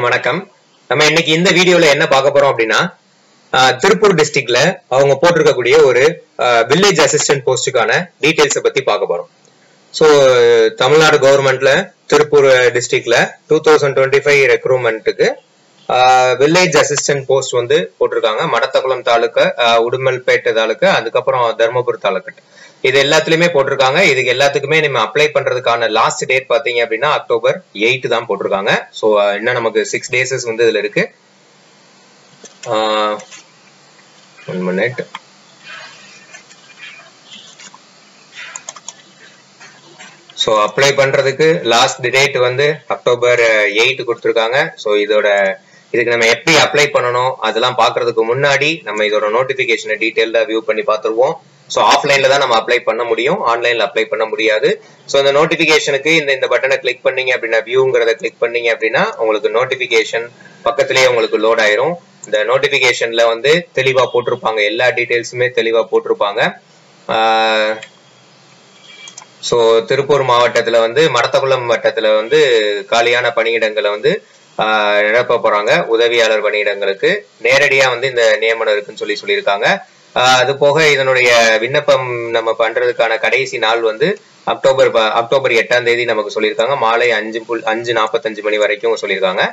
எல்லாருக்கும் வணக்கம். நம்ம இன்னைக்கு இந்த வீடியோல என்ன பார்க்க போறோம் அப்படின்னா, திருப்பூர் டிஸ்ட்ரிக்ட்ல அவங்க போட்டிருக்கக்கூடிய ஒரு வில்லேஜ் அசிஸ்டன்ட் போஸ்டுக்கான டீடைல்ஸை பத்தி பார்க்க போறோம். ஸோ தமிழ்நாடு கவர்மெண்ட்ல திருப்பூர் டிஸ்ட்ரிக்ட்ல 2025 ரெக்ரூட்மெண்ட்டுக்கு வில்லேஜ் அசிஸ்டன்ட் போஸ்ட் வந்து போட்டிருக்காங்க. மடத்தகுளம் தாலுக்கா, உடுமல்பேட்டை தாலுக்கா, அதுக்கப்புறம் தர்மபுரி தாலுக்கா, இது எல்லாத்துலயுமே போட்டிருக்காங்க. இதுக்கு எல்லாத்துக்குமே நம்ம அப்ளை பண்றதுக்கான லாஸ்ட் டேட் பாத்தீங்க அப்படின்னா October 8 தான் போட்டிருக்காங்க. ஸோ இன்னும் நமக்கு 6 days வந்து இதுல இருக்கு. 1 minute. ஸோ அப்ளை பண்றதுக்கு லாஸ்ட் டேட் வந்து October 8 கொடுத்துருக்காங்க. ஸோ இதுக்கு நம்ம எப்படி அப்ளை பண்ணணும் அதெல்லாம் பாக்குறதுக்கு முன்னாடி நம்ம இதோட நோட்டிபிகேஷனை டீடைல்டா வியூ பண்ணி பார்த்துருவோம். ஸோ ஆஃப்லைன்ல தான் நம்ம அப்ளை பண்ண முடியும், ஆன்லைன்ல அப்ளை பண்ண முடியாது. ஸோ இந்த நோட்டிபிகேஷனுக்கு இந்த பட்டனை கிளிக் பண்ணீங்க அப்படின்னா, வியூங்கிறத கிளிக் பண்ணீங்க அப்படின்னா உங்களுக்கு நோட்டிபிகேஷன் பக்கத்திலேயே உங்களுக்கு லோட் ஆயிரும். இந்த நோட்டிபிகேஷன்ல வந்து தெளிவா போட்டிருப்பாங்க, எல்லா டீடைல்ஸுமே தெளிவா போட்டிருப்பாங்க. ஸோ திருப்பூர் மாவட்டத்துல வந்து மடத்தகுளம் வட்டத்துல வந்து காலியான பணியிடங்களை வந்து நிரப்ப போறாங்க. உதவியாளர் பணியிடங்களுக்கு நேரடியா வந்து இந்த நியமனம் இருக்குன்னு சொல்லியிருக்காங்க. அது போக இதனுடைய விண்ணப்பம் நம்ம பண்றதுக்கான கடைசி நாள் வந்து October 8 நமக்கு சொல்லியிருக்காங்க. மாலை 5:45 மணி வரைக்கும் சொல்லியிருக்காங்க.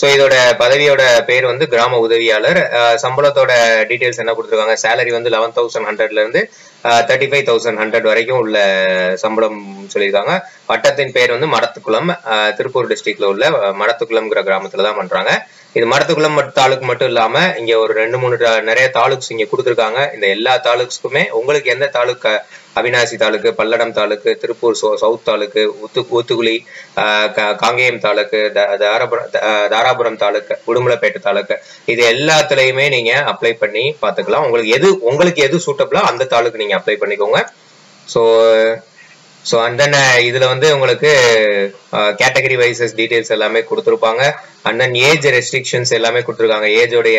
ஸோ இதோட பதவியோட பேர் வந்து கிராம உதவியாளர். சம்பளத்தோட டீடைல்ஸ் என்ன கொடுத்துருக்காங்க, சேலரி வந்து 11,100ல இருந்து 35,100 வரைக்கும் உள்ள சம்பளம் சொல்லியிருக்காங்க. வட்டத்தின் பேர் வந்து மடத்துக்குளம், திருப்பூர் டிஸ்ட்ரிக்ட்ல உள்ள மடத்துக்குளம்ங்கிற கிராமத்துல தான் பண்றாங்க. இது மடத்துக்குளம் தாலுக்கு மட்டும் இல்லாம இங்க ஒரு 2-3 நிறைய தாலுக்ஸ் இங்க கொடுத்துருக்காங்க. இந்த எல்லா தாலுக்ஸ்க்குமே உங்களுக்கு எந்த தாலுக்கு, அவினாசி தாலுக்கு, பல்லடம் தாலுக்கு, திருப்பூர் சவுத் தாலுக்கு, ஊத்துக்குளி, காங்கேயம் தாலுக்கு, தாராபுரம் தாலுக்கு, உடுமலைப்பேட்டை தாலுக்கு, இது எல்லாத்துலயுமே நீங்க அப்ளை பண்ணி பாத்துக்கலாம். உங்களுக்கு எது சூட்டபிளோ அந்த தாலுக்கு நீங்க அப்ளை பண்ணிக்கோங்க. ஸோ அண்ட் தென் இதுல வந்து உங்களுக்கு கேட்டகரி வைசஸ் டீடைல்ஸ் எல்லாமே கொடுத்துருப்பாங்க. அண்ட் தென் ஏஜ் ரெஸ்ட்ரிக்ஷன்ஸ் எல்லாமே கொடுத்துருக்காங்க. ஏஜோடைய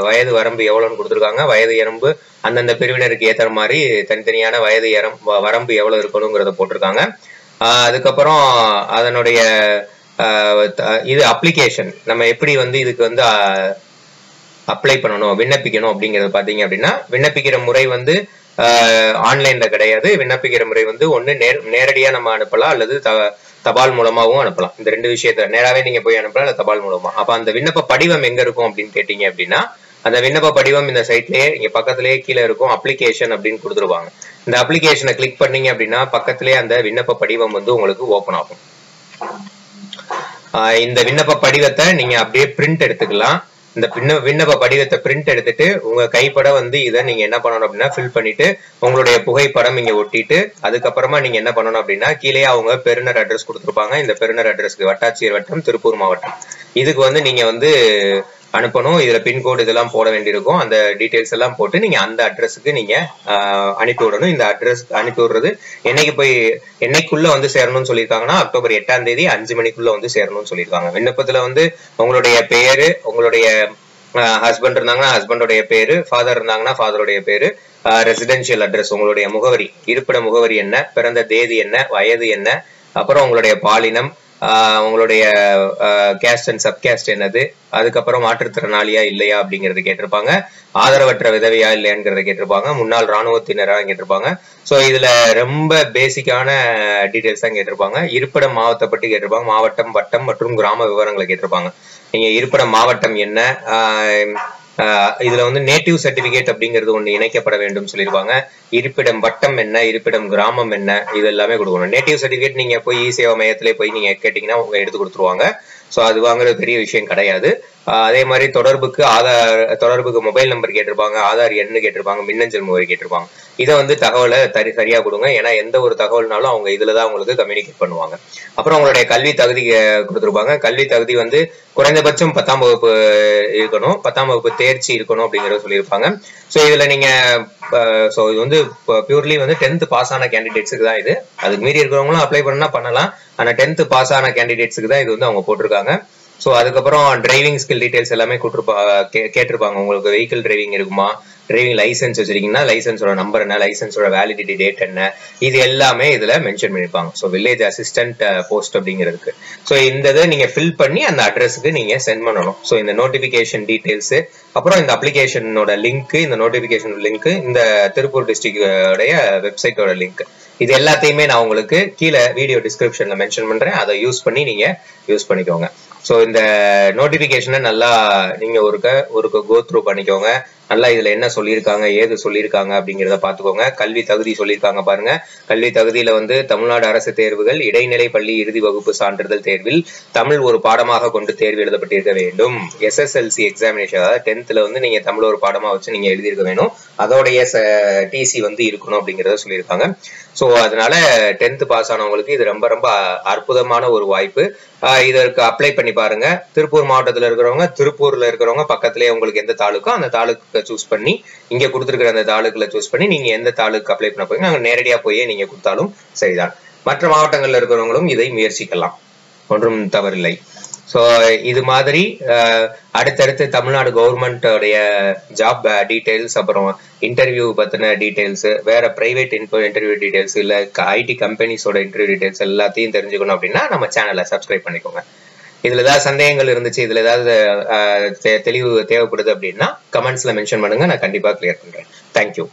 வயது வரம்பு எவ்வளோன்னு கொடுத்துருக்காங்க. வயது வரம்பு அந்தந்த பிரிவினருக்கு ஏற்ற மாதிரி தனித்தனியான வயது வரம்பு எவ்வளவு இருக்கணுங்கிறத போட்டிருக்காங்க. அதுக்கப்புறம் அதனுடைய இது அப்ளிகேஷன் நம்ம எப்படி வந்து இதுக்கு வந்து அப்ளை பண்ணணும், விண்ணப்பிக்கணும் அப்படிங்கறது பாத்தீங்க அப்படின்னா, விண்ணப்பிக்கிற முறை வந்து ஆன்லைன்ல கிடையாது. விண்ணப்பிக்கிற முறை வந்து ஒண்ணு நேரடியா நம்ம அனுப்பலாம், அல்லது தபால் மூலமாவும் அனுப்பலாம். இந்த 2 விஷயத்த நேராவே நீங்க போய் அனுப்பலாம், இல்ல தபால் மூலமா. அப்ப அந்த விண்ணப்ப படிவம் எங்க இருக்கும் அப்படின்னு கேட்டீங்க அப்படின்னா, அந்த விண்ணப்ப படிவம் இந்த சைட்லயே இங்க பக்கத்திலேயே கீழே இருக்கும், அப்ளிகேஷன் அப்படின்னு கொடுத்துருவாங்க. இந்த அப்ளிகேஷனை கிளிக் பண்ணீங்க அப்படின்னா பக்கத்திலேயே அந்த விண்ணப்ப படிவம் வந்து உங்களுக்கு ஓபன் ஆகும். இந்த விண்ணப்ப படிவத்தை நீங்க அப்படியே பிரிண்ட் எடுத்துக்கலாம். இந்த விண்ணப்ப படிவத்தை பிரிண்ட் எடுத்துட்டு உங்க கைப்பட வந்து இதை நீங்க என்ன பண்ணணும் அப்படின்னா ஃபில் பண்ணிட்டு உங்களுடைய புகைப்படம் இங்க ஒட்டிட்டு, அதுக்கப்புறமா நீங்க என்ன பண்ணணும் அப்படின்னா கீழே அவங்க பெறுநர் அட்ரஸ் கொடுத்துருப்பாங்க. இந்த பெறுநர் அட்ரஸ்க்கு வட்டாட்சியர் வட்டம், திருப்பூர் மாவட்டம், இதுக்கு வந்து நீங்க வந்து அனுப்பணும். இதுல பின்கோடு இதெல்லாம் போட வேண்டியிருக்கும். அந்த டீடைல்ஸ் எல்லாம் போட்டு நீங்க அந்த அட்ரஸுக்கு நீங்க அனுப்பி விடணும். இந்த அட்ரஸ் அனுப்பி விடுறது என்னைக்குள்ள வந்து சேரணும்னு சொல்லியிருக்காங்கன்னா October 8 5 மணிக்குள்ள வந்து சேரணும்னு சொல்லியிருக்காங்க. விண்ணப்பத்துல வந்து உங்களுடைய பேரு, உங்களுடைய ஹஸ்பண்ட் இருந்தாங்கன்னா ஹஸ்பண்டோடைய பேரு, ஃபாதர் இருந்தாங்கன்னா ஃபாதருடைய பேரு, ரெசிடென்சியல் அட்ரஸ், உங்களுடைய முகவரி, இருப்பிட முகவரி என்ன, பிறந்த தேதி என்ன, வயது என்ன, அப்புறம் உங்களுடைய பாலினம், உங்களுடைய கேஸ்ட் அண்ட் சப்கேஸ்ட் என்னது, அதுக்கப்புறம் மாற்றுத்திறனாளியா இல்லையா அப்படிங்கறது கேட்டிருப்பாங்க, ஆதரவற்ற விதவையா இல்லையாங்கிறத கேட்டிருப்பாங்க, முன்னாள் இராணுவத்தினரா கேட்டிருப்பாங்க. ஸோ இதுல ரொம்ப பேசிக்கான டீடைல்ஸ் தான் கேட்டிருப்பாங்க. இருப்பிடம் மாவட்டத்தை பற்றி கேட்டிருப்பாங்க, மாவட்டம், வட்டம் மற்றும் கிராம விவரங்களை கேட்டிருப்பாங்க. நீங்க இருப்பிடம் மாவட்டம் என்ன, இதுல வந்து நேட்டிவ் சர்டிபிகேட் அப்படிங்கிறது ஒண்ணு இணைக்கப்பட வேண்டும் சொல்லியிருப்பாங்க. இருப்பிடம் வட்டம் என்ன, இருப்பிடம் கிராமம் என்ன, இது எல்லாமே கொடுக்கணும். நேட்டிவ் சர்டிபிகேட் நீங்க போய் சேவா மையத்திலே போய் நீங்க கேட்டீங்கன்னா உங்க எடுத்து கொடுத்துருவாங்க. ஸோ அது வாங்குறது பெரிய விஷயம் கிடையாது. அதே மாதிரி தொடர்புக்கு மொபைல் நம்பர் கேட்டிருப்பாங்க, ஆதார் எண்ணு கேட்டிருப்பாங்க, மின்னஞ்சல் முகவரி கேட்டிருப்பாங்க. இதை வந்து தகவலை சரியா கொடுங்க. ஏன்னா எந்த ஒரு தகவல்னாலும் அவங்க இதுலதான் உங்களுக்கு கம்யூனிகேட் பண்ணுவாங்க. அப்புறம் உங்களுடைய கல்வி தகுதி கொடுத்துருப்பாங்க. கல்வி தகுதி வந்து குறைந்தபட்சம் 10ஆம் வகுப்பு இருக்கணும், 10ஆம் வகுப்பு தேர்ச்சி இருக்கணும் அப்படிங்கறத சொல்லியிருப்பாங்க. ஸோ இதுல நீங்க இது வந்து பியூர்லி வந்து 10th பாஸ் ஆன கேண்டிடேட்ஸுக்கு தான் இது. அதுக்கு மீறி இருக்கிறவங்களும் அப்ளை பண்ணலாம். ஆனா 10th பாஸ் ஆன கேண்டிடேட்ஸுக்கு தான் இது வந்து அவங்க போட்டிருக்காங்க. ஸோ அதுக்கப்புறம் டிரைவிங் ஸ்கில் டீடைல்ஸ் எல்லாமே கேட்டிருப்பாங்க. உங்களுக்கு வெஹிக்கிள் டிரைவிங் இருக்குமா, டிரைவிங் லைசன்ஸ் வச்சிருக்கீங்கன்னா லைசன்ஸோட நம்பர் என்ன, லைசன்ஸோட வேலிடிட்டி டேட் என்ன, இது எல்லாமே இதுல மென்ஷன் பண்ணிருப்பாங்க. ஸோ வில்லேஜ் அசிஸ்டன்ட் போஸ்ட் அப்படிங்கிறதுக்கு. ஸோ இந்த இதை நீங்க ஃபில் பண்ணி அந்த அட்ரஸுக்கு நீங்க சென்ட் பண்ணணும். ஸோ இந்த நோட்டிபிகேஷன் டீடைல்ஸ், அப்புறம் இந்த அப்ளிகேஷனோட லிங்க், இந்த நோட்டிபிகேஷன் லிங்க், இந்த திருப்பூர் டிஸ்ட்ரிக்டோடைய வெப்சைட்டோட லிங்க், இது எல்லாத்தையுமே நான் உங்களுக்கு கீழே வீடியோ டிஸ்கிரிப்ஷன்ல மென்ஷன் பண்றேன். அதை யூஸ் பண்ணி நீங்க யூஸ் பண்ணிக்கோங்க. ஸோ இந்த நோட்டிபிகேஷனை நல்லா நீங்க ஒருக்க கோ த்ரூ பண்ணிக்கோங்க. நல்லா இதுல என்ன சொல்லியிருக்காங்க, ஏது சொல்லியிருக்காங்க அப்படிங்கிறத பாத்துக்கோங்க. கல்வி தகுதி சொல்லியிருக்காங்க பாருங்க. கல்வி தகுதியில வந்து தமிழ்நாடு அரசு தேர்வுகள் இடைநிலை பள்ளி இறுதி வகுப்பு சான்றிதழ் தேர்வில் தமிழ் ஒரு பாடமாக கொண்டு தேர்வு எழுதப்பட்டிருக்க வேண்டும். எஸ்எஸ்எல்சி எக்ஸாமினேஷன், அதாவது 10th வந்து நீங்க தமிழ் ஒரு பாடமா வச்சு நீங்க எழுதியிருக்க வேணும். அதோடைய டிசி வந்து இருக்கணும் அப்படிங்கிறத சொல்லியிருக்காங்க. ஸோ அதனால 10th பாஸ் ஆனவங்களுக்கு இது ரொம்ப ரொம்ப அற்புதமான ஒரு வாய்ப்பு. இதற்கு அப்ளை பண்ணி பாருங்க. திருப்பூர் மாவட்டத்தில் இருக்கிறவங்க, திருப்பூர்ல இருக்கிறவங்க பக்கத்திலேயே உங்களுக்கு எந்த தாலுக்கோ அந்த தாலுக்கு சூஸ் பண்ணி, இங்க கொடுத்துருக்கிற அந்த தாலுக்குல சூஸ் பண்ணி நீங்க எந்த தாலுக்கு அப்ளை பண்ண போறீங்க அங்க நேரடியா போய் நீங்க கொடுத்தாலும் சரிதான். மற்ற மாவட்டங்கள்ல இருக்கிறவங்களும் இதை முயற்சிக்கலாம், ஒன்றும் தவறில்லை. ஸோ இது மாதிரி அடுத்தடுத்து தமிழ்நாடு கவர்மெண்டோடைய ஜாப் டீடைல்ஸ், அப்புறம் இன்டர்வியூ பத்தின டீடைல்ஸ், வேற பிரைவேட் இன்டர்வியூ டீடைல்ஸ், இல்ல ஐடி கம்பெனிஸோட இன்டர்வியூ டீடைல்ஸ் எல்லாத்தையும் தெரிஞ்சுக்கணும் அப்படின்னா நம்ம சேனலை சப்ஸ்கிரைப் பண்ணிக்கோங்க. இதுல ஏதாவது சந்தேகங்கள் இருந்துச்சு, இதுல ஏதாவது தெளிவு தேவைப்படுது அப்படின்னா கமெண்ட்ஸ்ல மென்ஷன் பண்ணுங்க, நான் கண்டிப்பா கிளியர் பண்றேன். தேங்க்யூ.